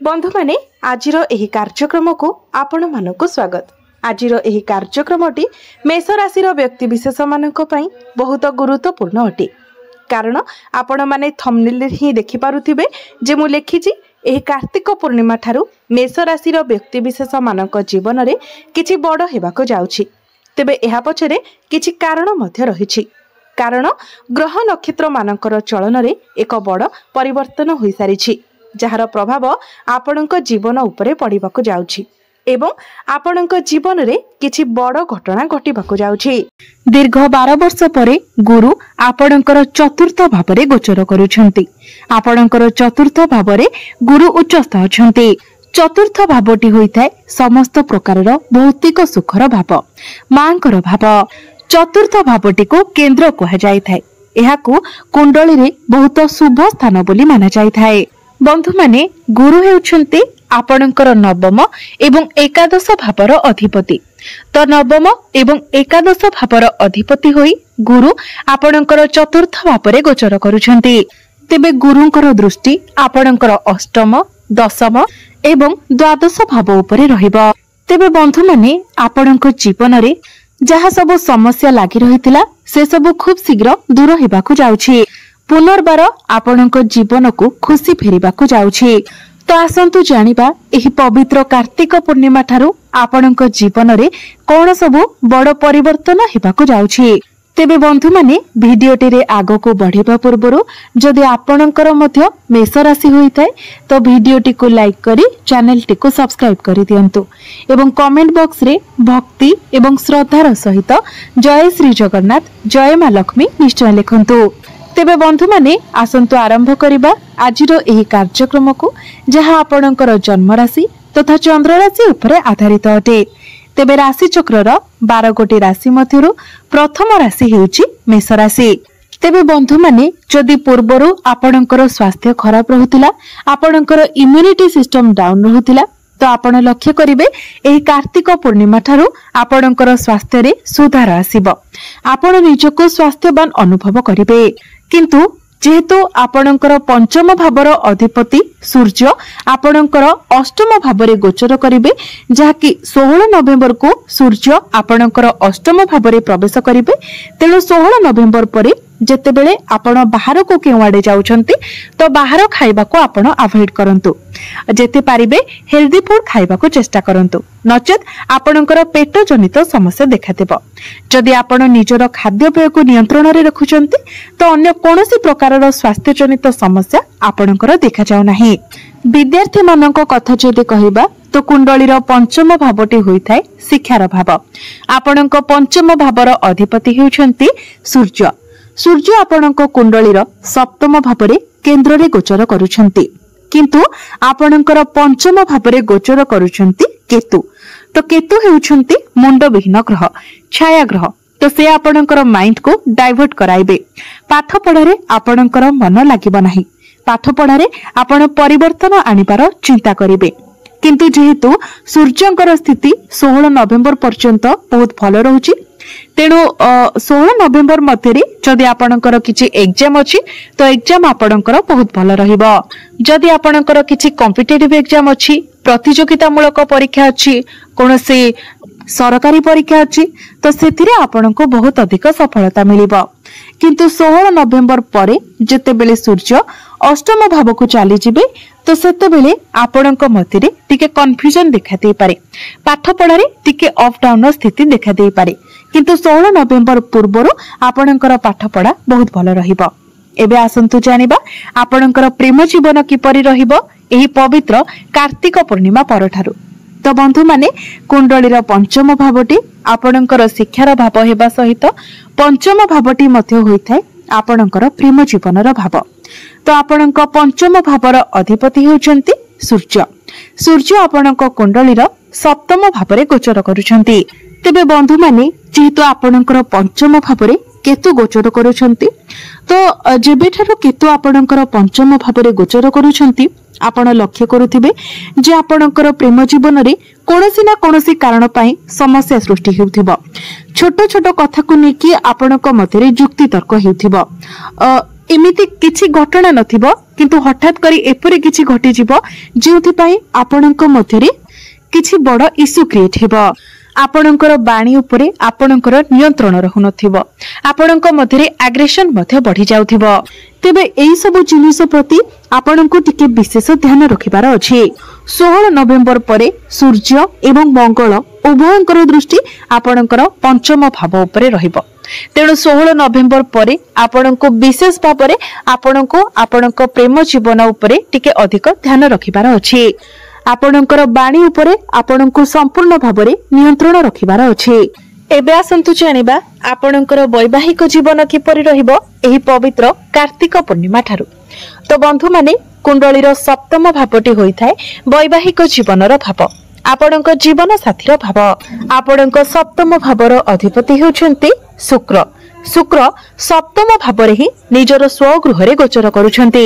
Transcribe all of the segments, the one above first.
बंधु माने आजिर एही कार्यक्रम को आपण मानक स्वागत। आजिर एही कार्यक्रमटी मेष राशि व्यक्ति विशेष मानक पई बहुत गुरुत्वपूर्ण अटे। कारण आपण माने थंबनेल ही देखि पारुथिबे जे मु लेखिछि एही कार्तिक पूर्णिमा ठारू मेष राशि व्यक्ति विशेष मानक जीवन रे किछि बड़ हेबाको जाउछि। तेबे एहा पछरे किछि कारण मध्य रहिछि। कारण ग्रह नक्षत्र मानकर चलन रे एक बड़ परिवर्तन होई सारिछि, जहार प्रभाव आपणक जीवन उपरे पड़िबाकु जाउछि एवं आपणक जीवन रे किछि बड़ घटना घटिबाकु जाउछि। दीर्घ 12 वर्ष परे गुरु आपणकर चतुर्थ भावरे गोचर करूछंती। आपणकर चतुर्थ भावरे गुरु उच्चस्थ अछंती। चतुर्थ भावटी होइथाय समस्त प्रकारर भौतिक सुखर भाव, मांकर भाव। चतुर्थ भावटी को केंद्र कहा जाय थाय। एहाकू कुंडली रे बहुत शुभ स्थान बोली माना जाय थाय। बंधु माने गुरु हेउछंती आपणकर नवम एवं एकादश भावर अधिपति। तो नवम एवं एकादश भावर अधिपति होई गुरु आपणकर चतुर्थ भावरे गोचर करूछंती। तेबे गुरुंकर दृष्टि आपणकर अष्टम, दशम एवं द्वादश भाव उपरे रहिबो। तेबे बंधु माने आपणक जीवन रे जहा सब समस्या लागि रहितिला से सब खूब शीघ्र दूर हेबाकु जाउछि। पुनर्बार आपणक जीवन को खुशी फेरिबाकु जाउछि। तो आसंतु जानिबा एही पवित्र कार्तिक पूर्णिमा ठारू आपणक जीवन रे कोन सब बड़ परिवर्तन हेबाकु जाउछि। तेबे बंधु माने भिडियोटी रे आगो को बढ़िबा पूर्वरु जदि आपणकर मध्य मेष राशि होइथाय तो भिडियोटी को लाइक करी चैनल टी को सब्सक्राइब करि दियंतु एवं कमेंट बॉक्स रे भक्ति एवं श्रद्धार सहित जय श्री जगन्नाथ, जय मां लक्ष्मी निश्चय लिखंतु। तेबे बंधु माने आसंतु आरंभ करिबा आजिर एही कार्यक्रम को, जहा आपणकर जन्म राशि तथा चंद्र राशि उपरे आधारित अटे। तेबे राशि चक्रर 12 गोटी राशि मध्यरु प्रथम राशि हेउची मेष राशि। तेबे बंधु माने जदि पूर्वरु आपणकर स्वास्थ्य खराब रहुतिला, आपणकर इम्यूनिटी सिस्टम डाउन रहुतिला, तो आपण लक्ष्य करिवे एही कार्तिक पूर्णिमा ठारू आपणकर स्वास्थ्य रे सुधार आसीबो। आपण निजको स्वास्थ्यवान अनुभव करिवे। किंतु जेहेतु आपणकर पंचम भावर अधिपति सूर्य आपणकर अष्टम भावरे गोचर करिवे, जहाकि 16 नवेम्बर को सूर्य आपणकर अष्टम भावरे प्रवेश करिवे। तेणु 16 नवेम्बर परे जेतेबेले आपण बाहर को केवाडे जाउछंती तो बाहर खाइबा को आपण अवॉइड करंतु। जेते पारिबे हेल्दी फूड खाइबा को चेष्टा करंतु, नचेत आपणकर पेट जनित समस्या देखादेबो। जदि आपण निजर खाद्यपेय को नियंत्रण रे रखुचंती तो अन्य कोनोसी प्रकारर स्वास्थ्य जनित समस्या आपणकर देखा जाउ नाही। विद्यार्थी मानक कथा जदि कहिबा तो कुंडलीर पंचम भावटी होइथाय शिक्षार भाव। आपणक पंचम भावर अधिपति हेउछंती सूर्य। सूर्य आपणक कुंडलीर सप्तम भावरे केंद्र रे गोचर करूछंती, किंतु आपणकर पंचम भावरे गोचर करूछंती केतु। तो केतु हेउछंती मुंडविहीन ग्रह, छाया ग्रह। तो से आपणकर माइंड को डाइवर्ट कराइबे। पाठ पढ़ारे आपणकर मन लागिबो नाही। पाठ पढ़ारे आपण परिवर्तन आनिबार चिंता करिवे। किंतु जेहेतु सूर्यंकर स्थिति 16 नवेम्बर पर्यंत बहुत भल रहुची, तेणु 16 नवेम्बर मध्य जदि आपणकर किछि एग्जाम अछि तो एग्जाम आपणकर बहुत भल रहिबो। जदि आपणकर किछि कॉम्पिटिटिव एग्जाम अछि, प्रतियोगितामूलक परीक्षा अछि, कोनोसी सरकारी परीक्षा अछि, तो सेथिरे आपणको बहुत अधिक सफलता मिलिबो। किंतु 16 नवेम्बर परे जेतेबेले सूर्य अष्टम भाव को चली जिबे तो सेतेबेले आपणक मध्यरे टिके कन्फ्यूजन देखा दे पारे। पाठ पढ़ारे टिके अप डाउन स्थिति देखा दे पारे। किंतु 16 नवेम्बर पूर्वरु आपणकर पाठ पढ़ा बहुत भल रहिबो। एबे आसंतु जानिबा आपणकर प्रेम जीवन किपरि रहिबो एही पवित्र कार्तिक पूर्णिमा परठारु। तो बंधु माने कुंडलीर पंचम भावटी आपणकर शिक्षार भाव हेबा सहित पंचम भावटी मध्य होइथाय आपणकर प्रेम जीवनर भाव। तो आपणक पंचम भावर अधिपति हेउचंती सूर्य। सूर्य आपणक कुंडलीर सप्तम भावरे गोचर करूछंती। तेबे बंधु माने जेहेतु आपणकर पंचम भावरे केतु गोचर करूछंती, तो जेबेठारु केतु आपणकर पंचम भावरे गोचर करूछंती आपण लक्ष्य करुथिबे जे आपणकर प्रेम जीवन रे कोनोसी ना कोनोसी कारण पई समस्या सृष्टि हेउथिबो। छोट छोट कथा को नेकी आपणक मध्यरे जुक्ति तर्क हेउथिबो। एमिति किछि घटना नथिबो किंतु हठात करी एपरि किछि घटी जिवो जेउथि पई आपणको मध्यरे किछि बड़ इश्यू क्रिएट हेबो। आपणकर बाणी उपरे आपणकर नियंत्रण रहु नथिबो, आपणको मध्यरे एग्रेशन मध्य बढ़ी जाउथिबो। तेबे एई सब जिनिस प्रति आपणको टिके विशेष ध्यान रखिबार अछि। 16 नवेम्बर परे सूर्य एवं मंगल उभयंकर दृष्टि आपणकर पंचम भाव उपरे रहिबो। तेणु 16 नवेम्बर परे आपणको विशेष भावरे आपणको आपणको प्रेम जीवन उपरे टिके अधिक ध्यान रखिबार अछि। आपणकर बाणी उपरे आपणको संपूर्ण भावरे नियंत्रण रखिबार अछि। एबे आसंतु जानिबा आपणकर वैवाहिक जीवन किपरि रहिबो एही पवित्र कार्तिक पूर्णिमा ठारू। तो बंधु माने कुंडलीर सप्तम भावटी होइथाय वैवाहिक जीवनर भाव, आपणक जीवन साथीर भाव। आपणक सप्तम भावर अधिपति हेउछन्ति शुक्र। शुक्र सप्तम भावरे ही निजर स्वगृह रे गोचर करूछन्ति।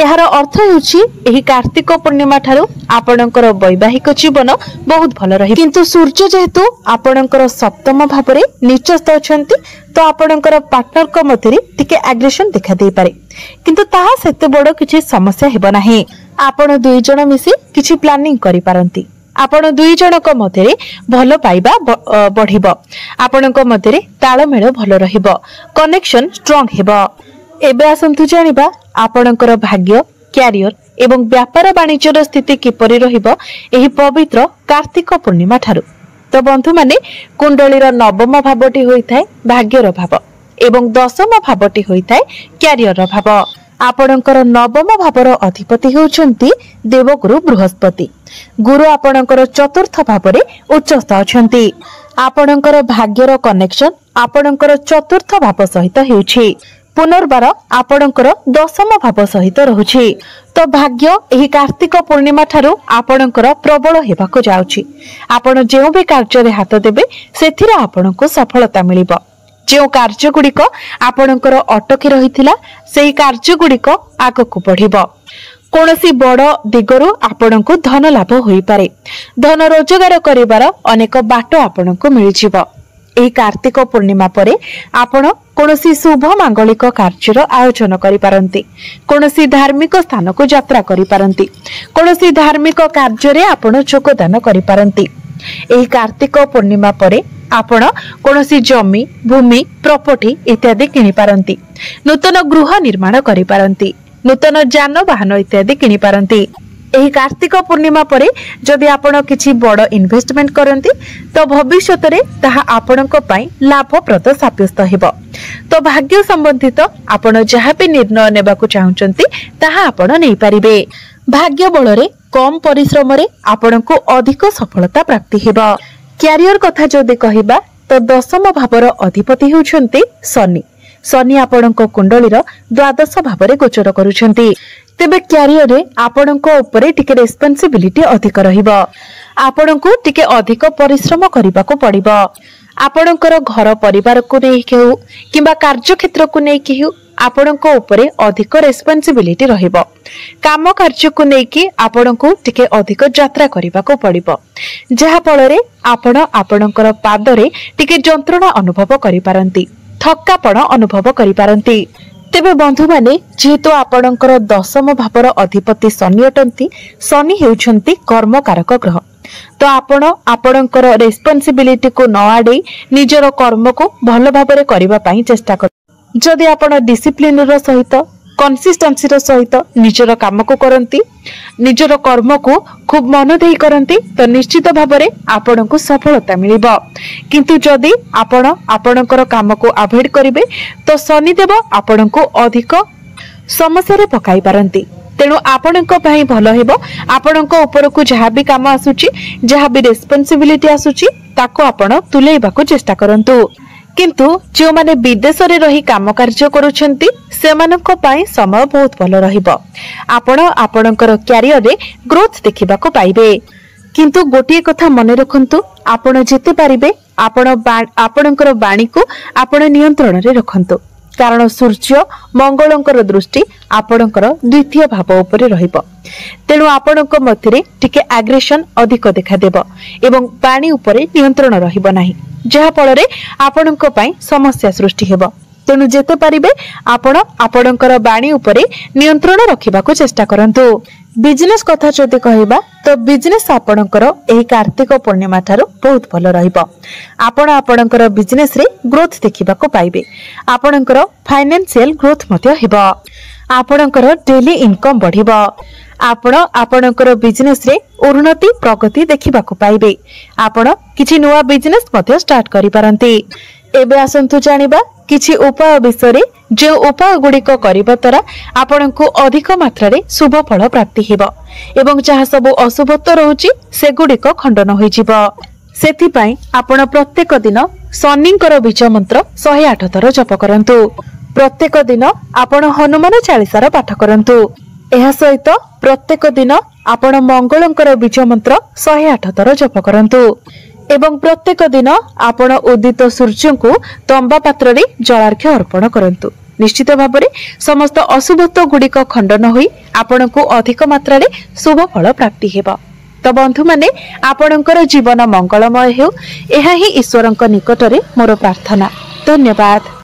एहार अर्थ हेउछि एही कार्तिक पूर्णिमा ठारू आपणकर वैवाहिक जीवन बहुत भल रही। किंतु सूर्य जेहेतु आपणकर सप्तम भावरे नीचस्थ अछन्ति तो आपणकर पार्टनर को मध्यरे टिके एग्रेशन देखा देई पारे, किंतु ताहा सेते बड़ किछि समस्या हेबो नाही। आपण दुई जण मिसी किछि प्लानिंग करि पारंती। आपण दुई जनक मध्यरे भल पाइबा बढ़िबो, आपणक मध्यरे ताळमेळ भल रहिबो, कनेक्शन स्ट्रांग हेबो। एबे आसंतु जानिबा आपणकर भाग्य, कैरियर एवं व्यापार वाणिज्यर स्थिति किपरि रहिबो एही पवित्र कार्तिक पूर्णिमा ठारू। तो बंधु माने कुंडलीर नवम भावटी होइथाय भाग्यर भाव एवं दशम भावटी होइथाय कैरियर भाव। आपणकर नवम भावर अधिपति हेउछन्ति देवगुरु बृहस्पति। गुरु आपणकर चतुर्थ भावरे उच्चस्थ अछन्ति। आपणकर भाग्यर कनेक्शन आपणकर चतुर्थ भाव सहित हेउछि, पुनर्बार आपणकर दशम भाव सहित रहुछि। तो भाग्य एही कार्तिक पूर्णिमा ठारू आपणकर प्रबल हेबाको जाउछि। आपण जेउ भी कार्य रे हाथ देबे सेथिरे आपणको सफलता मिलिबो। जो कार्य गुड़िक आपणकर अटकी रहिथिला सेही कार्य गुड़िक आगकु बढ़िबो। कोनोसी बड़ दिगरु आपणको धन लाभ होई पारे। धन रोजगार करिवार अनेक बाट आपणको मिलि जिवो। एही कार्तिक पूर्णिमा परे आपण कोनोसी शुभ मांगलिक कार्यर आयोजन करि पारंती, कोनोसी धार्मिक स्थान को यात्रा करि पारंती, कोनोसी धार्मिक कार्य रे आपण योगदान करि पारंती। एही कार्तिक पूर्णिमा परे आपण कोनोसी जमी, भूमि, प्रॉपर्टी इत्यादि किनि पारंती, नूतन गृह निर्माण करि पारंती, नूतन जानवाहन इत्यादि किनि पारंती। एही कार्तिक पूर्णिमा परे जदि आपण किछि बड़ इन्वेस्टमेंट करंती तो भविष्यत रे ताहा आपणक पई लाभप्रद साब्यस्त हेबो। तो भाग्य संबंधित आपण जहा भी निर्णय नेबाकू चाहुचंती ताहा आपण नै पारिबे। भाग्य बलरे कम परिश्रम रे आपणको अधिक सफलता प्राप्ति हेबो। कैरियर कथा जदि कहिबा तो दशम भावर अधिपति हेउछन्ति शनि। शनि आपणको कुंडलीर द्वादश भावरे गोचर करूछन्ति। तेबे कैरियर रे आपणको ऊपर टिके रेस्पोंसिबिलिटी अधिक रहिबो। आपणको टिके अधिक परिश्रम करिबाको पड़िबो। आपणकर घर परिवार को नै केहु किबा कार्य क्षेत्र को नै केहु आपणको ऊपर अधिक रेस्पोंसिबिलिटी रहिबो। काम कार्य को नै कि आपणको टिके अधिक यात्रा करिबाको पड़िबो, जहा फଳରେ आपण आपणकर पादरे टिके जंत्रणा अनुभव करि पारंती, थक्कापण अनुभव करि पारंती। तेबे बंधु माने जेहेतु आपणकर दशम भावर अधिपति शनि अटंती, शनि हेउछन्ति कर्मकारक ग्रह। तो आपण आपणकर रेस्पोंसिबिलिटी को न आडे निजर कर्म को भल भाबरे करिबा पई चेष्टा कर। जदि आपण डिसिप्लिन रो सहित कंसिस्टेंसी रो सहित निजर काम को करंती, निजर कर्म को खूब मन देई करंती तो निश्चित भाबरे आपण को सफलता मिलिबो। किंतु जदि आपण आपणकर काम को अवॉइड करिवे तो शनिदेव आपण को अधिक समस्या रे पकाई पारंती। तेणु आपणक पई भल हेबो। आपणक ऊपर को जहा भी काम आसुची, जहा भी रेस्पोंसिबिलिटी आसुची ताको आपण तुलेइबाको चेष्टा करंतु। किंतु जो माने विदेश रे रही काम कार्य करूछंती सेमानक पई समय बहुत भल रहिबो। आपण आपणकर कैरियर रे ग्रोथ देखिबाको पाइबे। किंतु गोटिए कथा मने रखंतु, आपण जेते पारिबे आपणकर बाणी को आपण नियंत्रण रे रखंतु, कारण सूर्य मंगलंकर दृष्टि आपणकर द्वितीय भाव उपरे रहिबो। तेणु आपणक मध्यरे टिके एग्रेशन अधिक देखा देबो एवं बाणी उपरे नियंत्रण रहिबो नाही, जहा फଳରେ आपणक पई समस्या सृष्टि हेबो। तेणु जेते पारिबे आपण आपणकर बाणी उपरे नियंत्रण रखिबाकू चेष्टा करंतु। बिजनेस कथा जदि कहबा तो बिजनेस आपणकर एही कार्तिक पूर्णिमा ठारू बहुत भल रहिबो। आपण आपणकर बिजनेस रे ग्रोथ देखिबाकू पाइबे। आपणकर फाइनेंशियल ग्रोथ मध्य हेबो। आपणकर डेली इनकम बढ़िबो। आपण आपणकर बिजनेस रे उन्नति प्रगति देखिबाकू पाइबे। आपण किछि नुवा बिजनेस मध्य स्टार्ट करि पारंती। एबे आसंतु जानिबा किछि उपाय विषय जे उपाय गुड़िक करबा द्वारा आपनकु अधिक मात्रा रे शुभ फल प्राप्ति हेबो एवं जहाँ सब अशुभत्व रहउची से गुड़िक खंडन होई जिवो। सेथि पई आपण प्रत्येक दिन शनिंकर बीज मंत्र 108 थर जप करंतु। प्रत्येक दिन आपण हनुमान चालीसार पाठ करंतु। एहा सहित प्रत्येक दिन आपण मंगलंकर बीज मंत्र 108 थर जप करंतु एवं प्रत्येक दिन आपण उदित सूर्य को तंबा पात्र रे जलार्घ्य अर्पण करंतु। निश्चित भाव में समस्त अशुभत्व गुड़िक खंडन होई आपनकु अधिक मात्रा रे शुभ फल प्राप्ति हेबो। तो बंधु माने आपणकर जीवन मंगलमय हेउ एहा ही ईश्वरंक निकटरे मोर प्रार्थना। धन्यवाद।